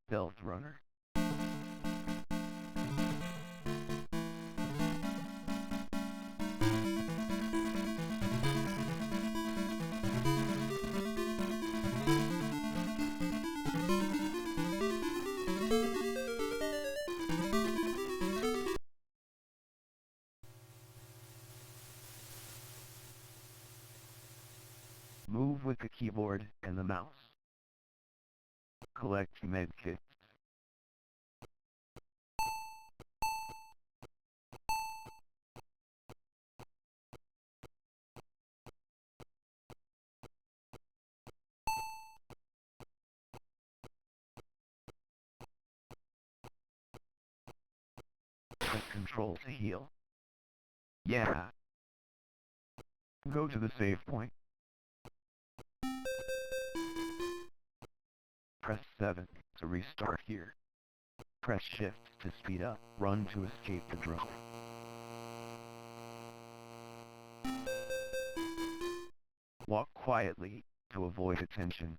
Stealth runner. Move with the keyboard and the mouse. Collect medkits. Press Control to heal. Yeah. Go to the save point. Press 7 to restart here. Press Shift to speed up. Run to escape the drone. Walk quietly to avoid attention.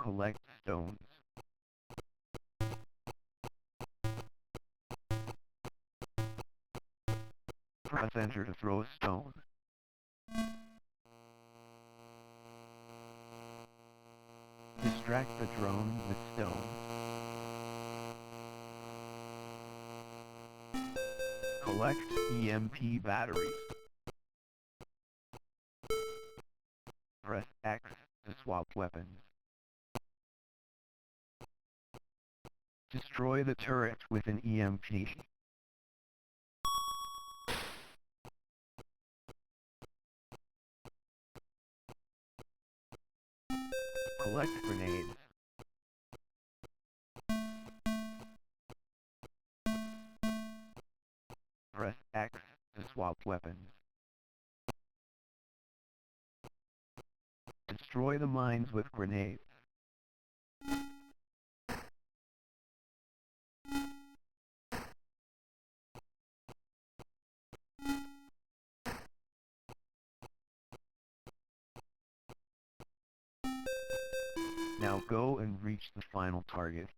Collect stones. Press Enter to throw a stone. Distract the drone with stones. Collect EMP batteries. Press X to swap weapons. Destroy the turret with an EMP. Collect grenades. Press X to swap weapons. Destroy the mines with grenades. Now go and reach the final target.